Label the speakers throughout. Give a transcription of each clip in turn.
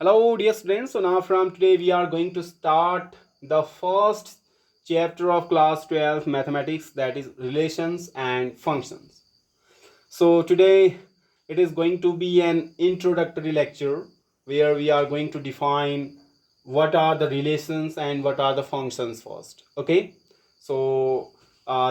Speaker 1: Hello, dear students. So now from today we are going to start the first chapter of class 12 mathematics, that is relations and functions. So today it is going to be an introductory lecture where we are going to define what are the relations and what are the functions first. Okay. So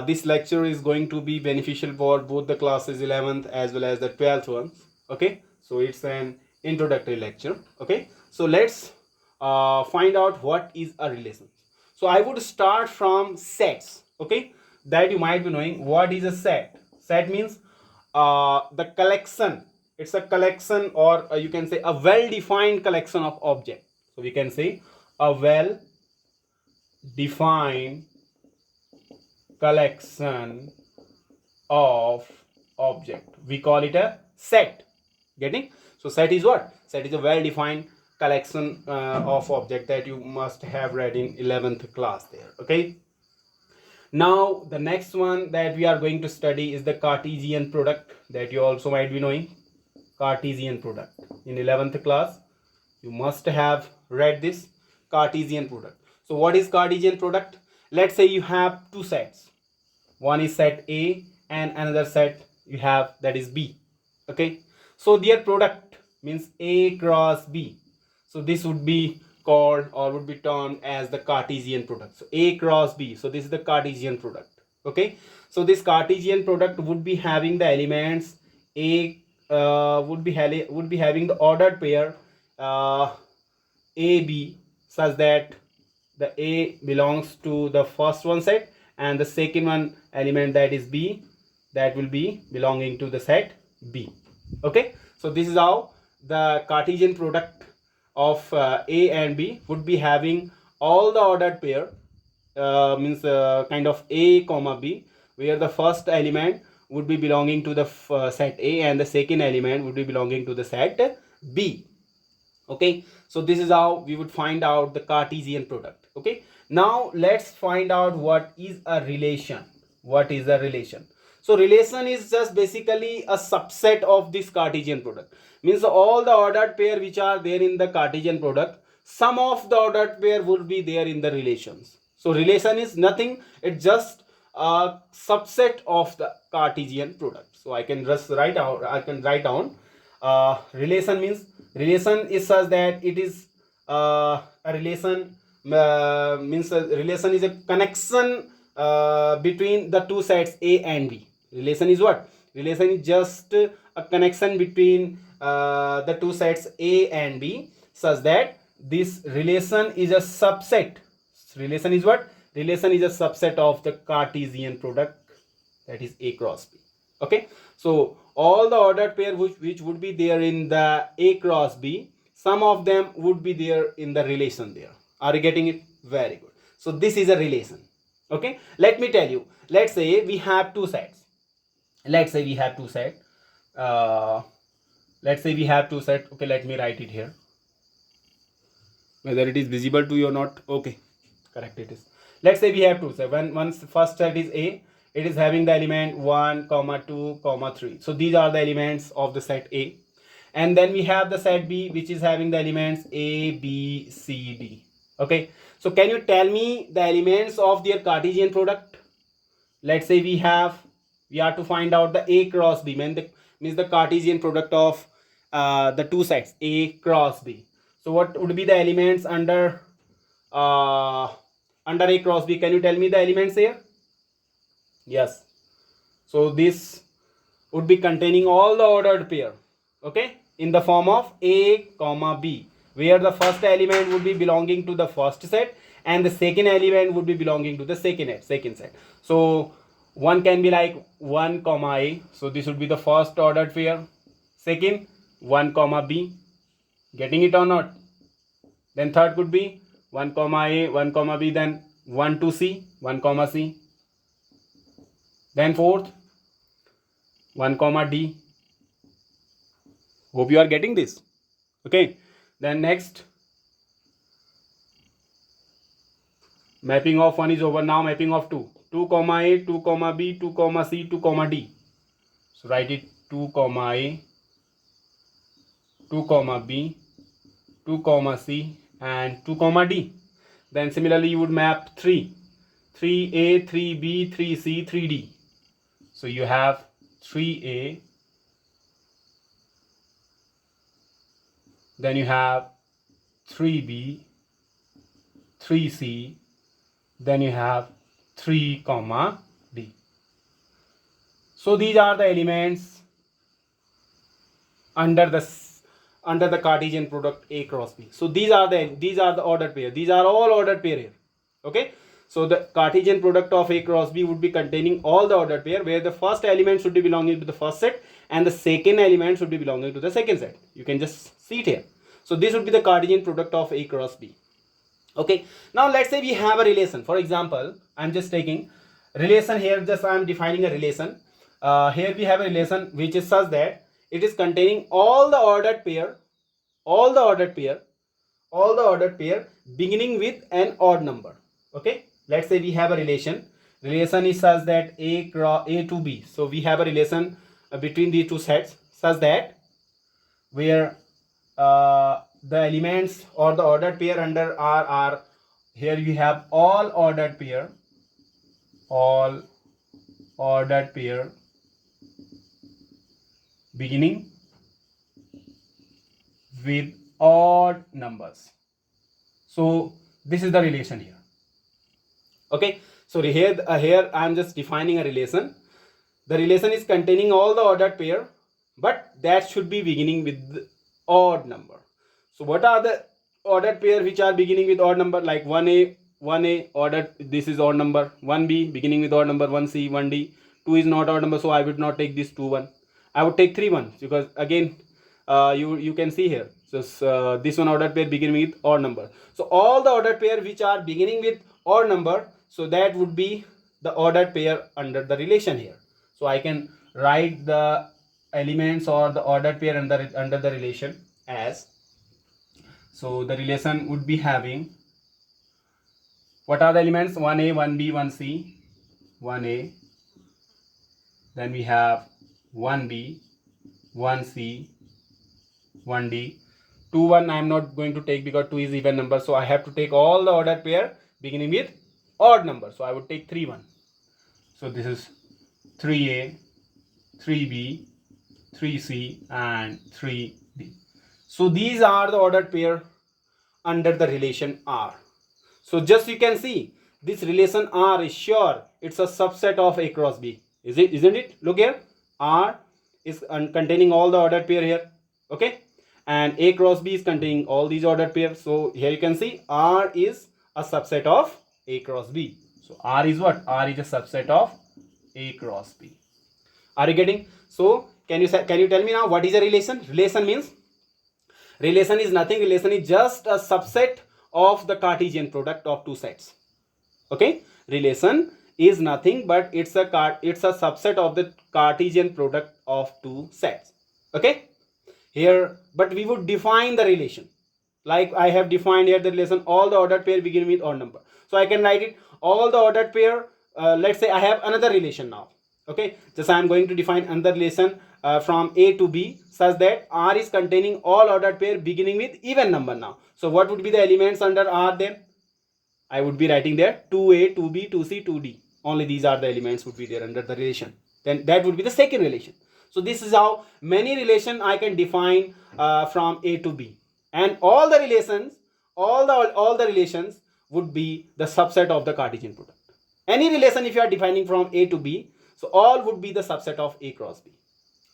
Speaker 1: this lecture is going to be beneficial for both the classes 11th as well as the 12th ones. Okay. So it's an introductory lecture. Okay. So let's find out what is a relation. So I would start from sets. Okay. That you might be knowing what is a set. Set means the collection. It's a collection, or you can say a well defined collection of objects. So we can say a well defined collection of object, we call it a set. Getting? So set is what? Set is a well defined collection of object that you must have read in 11th class there. Okay. Now the next one that we are going to study is the Cartesian product, that you also might be knowing. Cartesian product in 11th class you must have read this Cartesian product. So what is Cartesian product? Let's say you have two sets. One is set A and another set you have, that is B. Okay. So their product means A cross B. So this would be called or would be termed as the Cartesian product. So A cross B. So this is the Cartesian product. Okay. So this Cartesian product would be having the elements A would be having the ordered pair AB, such that the A belongs to the first one set and the second one element, that is B, that will be belonging to the set B. Okay. So this is how the Cartesian product of A and B would be having all the ordered pair, means kind of A comma B, where the first element would be belonging to the set A and the second element would be belonging to the set B. Okay. So this is how we would find out the Cartesian product. Okay. Now let's find out what is a relation. What is a relation? So relation is just basically a subset of this Cartesian product. Means all the ordered pair which are there in the Cartesian product, some of the ordered pair will be there in the relations. So relation is nothing, it's just a subset of the Cartesian product. So I can just write out, I can write down relation means, relation is such that it is a relation, means a relation is a connection between the two sets A and B. Relation is what? Relation is just a connection between the two sets A and B, such that this relation is a subset. Relation is what? Relation is a subset of the Cartesian product, that is A cross B. Okay. So all the ordered pair which would be there in the A cross B, some of them would be there in the relation there. Are you getting it? Very good. So this is a relation. Okay. Let me tell you, let's say we have two sets. Let's say we have two sets. Let's say we have two sets. Okay, let me write it here, whether it is visible to you or not. Okay, correct, it is. Let's say we have two sets. When once first set is A, it is having the element 1 comma 2 comma 3. So these are the elements of the set A. And then we have the set B, which is having the elements A, B, C, D. Okay. So can you tell me the elements of their Cartesian product? Let's say we are to find out the A cross B, means the Cartesian product of the two sets A cross B. So what would be the elements under A cross B? Can you tell me the elements here? Yes. So this would be containing all the ordered pair. Okay, in the form of A comma B, where the first element would be belonging to the first set and the second element would be belonging to the second set. So one can be like 1 comma A. So this would be the first ordered pair. Second, 1 comma B. Getting it or not? Then third could be 1 comma A, 1 comma B, then 1 to C, 1 comma C. Then fourth, 1 comma D. Hope you are getting this. Okay. Then next, mapping of 1 is over. Now mapping of 2. 2 comma A, 2 comma B, 2 comma C, 2 comma D. So write it 2 comma A, 2 comma B, 2 comma C, and 2 comma D. Then similarly you would map 3A, 3B, 3C, 3D. So you have 3A, then you have 3B, 3C, then you have 3 comma D. So these are the elements under the Cartesian product A cross B. So these are the ordered pair. These are all ordered pair here. Okay. So the Cartesian product of A cross B would be containing all the ordered pair, where the first element should be belonging to the first set and the second element should be belonging to the second set. You can just see it here. So this would be the Cartesian product of A cross B. Okay. Now let's say we have a relation. For example, I'm just taking relation here. Just I'm defining a relation. Here we have a relation which is such that it is containing all the ordered pair beginning with an odd number. Okay. Let's say we have a relation is such that A to B. So we have a relation between these two sets such that where the elements or the ordered pair under R are, here we have all ordered pair beginning with odd numbers. So this is the relation here. Okay. So here I am just defining a relation. The relation is containing all the ordered pair, but that should be beginning with odd number. So what are the ordered pair which are beginning with odd number? Like 1A ordered, this is odd number. 1B beginning with odd number. 1C, 1D. 2 is not odd number, so I would not take this 2 1. I would take 3 1, because again you can see here. So this one ordered pair beginning with odd number. So all the ordered pair which are beginning with odd number, so that would be the ordered pair under the relation here. So I can write the elements or the ordered pair under the relation as, so the relation would be having, what are the elements? 1A, 1B, 1C, 1A, then we have 1B, 1C, 1D. 2 1 I am not going to take because 2 is even number, so I have to take all the ordered pair beginning with odd number. So I would take 3 1. So this is 3A, 3B, 3C, and 3D. So these are the ordered pair under the relation R. So just you can see this relation R is sure it's a subset of A cross B. Isn't it? Look here. R is containing all the ordered pair here. Okay. And A cross B is containing all these ordered pairs. So here you can see R is a subset of A cross B. So R is what? R is a subset of A cross B. Are you getting? So can you tell me now what is a relation? Relation means, relation is nothing. Relation is just a subset of the Cartesian product of two sets. Okay. Relation is nothing but it's a subset of the Cartesian product of two sets. Okay. Here, but we would define the relation like I have defined here the relation all the ordered pair begin with odd number. So I can write it all the ordered pair. Let's say I have another relation now. Okay, just I am going to define another relation from A to B such that R is containing all ordered pair beginning with even number now. So what would be the elements under R then? I would be writing there 2A, 2B, 2C, 2D. Only these are the elements would be there under the relation. Then that would be the second relation. So this is how many relation I can define from A to B, and all the relations would be the subset of the Cartesian product. Any relation if you are defining from A to B, so all would be the subset of A cross B.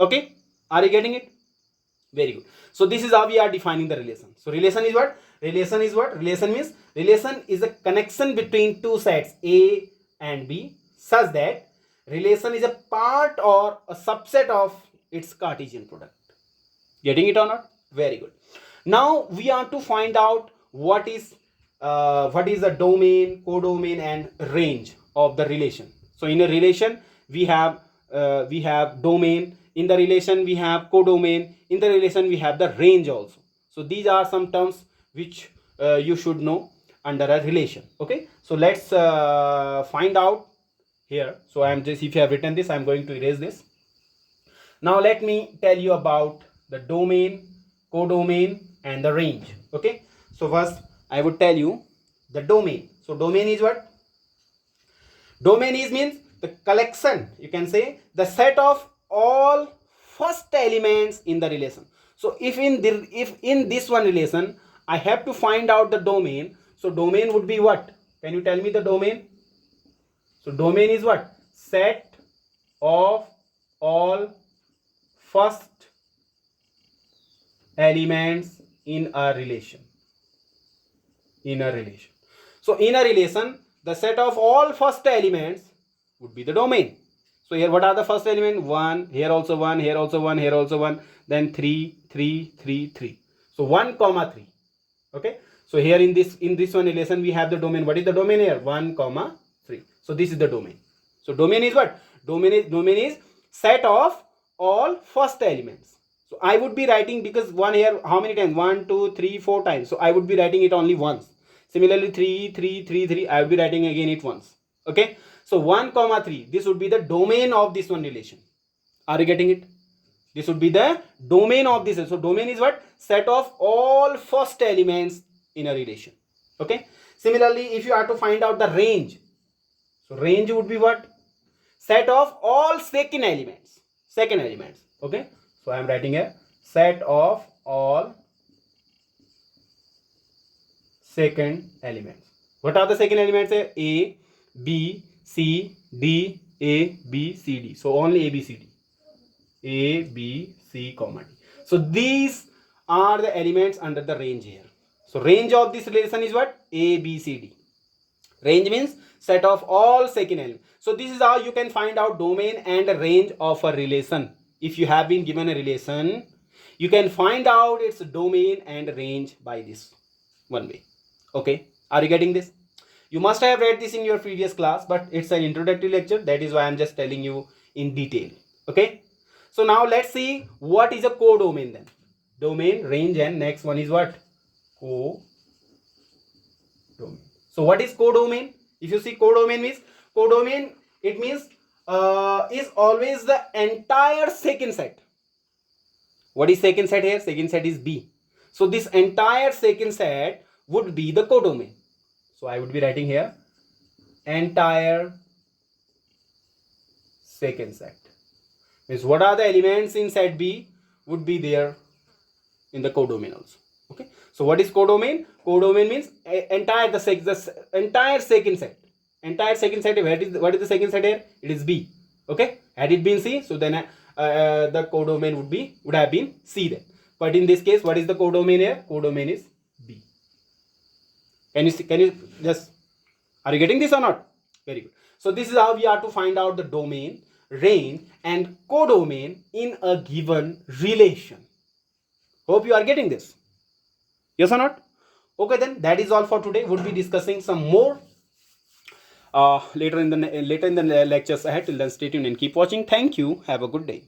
Speaker 1: Okay, are you getting it? Very good. So this is how we are defining the relation. So relation is what? Relation means relation is a connection between two sets A and B such that relation is a part or a subset of its Cartesian product. Getting it or not? Very good. Now we are to find out what is the domain, codomain, and range of the relation. So in a relation we have domain, in the relation we have codomain, in the relation we have the range also. So these are some terms which you should know under a relation. Okay, so let's find out here. So I am just, if you have written this, I am going to erase this. Now let me tell you about the domain, codomain, and the range. Okay, so first I would tell you the domain. So domain is what? Domain is means the collection, you can say the set of all first elements in the relation. So if in this one relation I have to find out the domain, so domain would be what? Can you tell me the domain? So domain is what? Set of all first elements in a relation. In a relation. So in a relation, the set of all first elements would be the domain. So here what are the first element? 1, here also 1, here also 1, here also 1, then 3, 3, 3, 3. So 1 comma 3. Okay. So here in this one relation we have the domain. What is the domain here? 1 comma 3. So this is the domain. So domain is what? Domain is set of all first elements. So I would be writing, because 1 here how many times? 1, 2, 3, 4 times. So I would be writing it only once. Similarly 3, 3, 3, 3, I will be writing again it once. Okay. So 1 comma 3, this would be the domain of this one relation. Are you getting it? This would be the domain of this. So domain is what? Set of all first elements in a relation. Okay. Similarly, if you are to find out the range, so range would be what? Set of all second elements. Second elements. Okay. So I am writing here set of all second elements. What are the second elements? A, B, C, D, A, B, C, D. So only A, B, C, D. A, B, C, comma D. So these are the elements under the range here. So range of this relation is what? A, B, C, D. Range means set of all second elements. So this is how you can find out domain and range of a relation. If you have been given a relation, you can find out its domain and range by this one way. Okay, are you getting this? You must have read this in your previous class, but it's an introductory lecture. That is why I'm just telling you in detail. Okay, so now let's see what is a codomain then. Domain, range, and next one is what? Codomain. So what is codomain? If you see codomain means, codomain, it means is always the entire second set. What is second set here? Second set is B. So this entire second set would be the codomain. So I would be writing here entire second set. Means what are the elements in set B would be there in the codomain also. Okay. So what is codomain? Codomain means entire entire second set. Entire second set. What is the second set here? It is B. Okay. Had it been C, so then the codomain would have been C then. But in this case, what is the codomain here? Codomain is B. Can you just, are you getting this or not? Very good. So this is how we are to find out the domain, range, and codomain in a given relation. Hope you are getting this. Yes or not? Okay, then that is all for today. We'll be discussing some more later in the lectures ahead. Till then, stay tuned and keep watching. Thank you. Have a good day.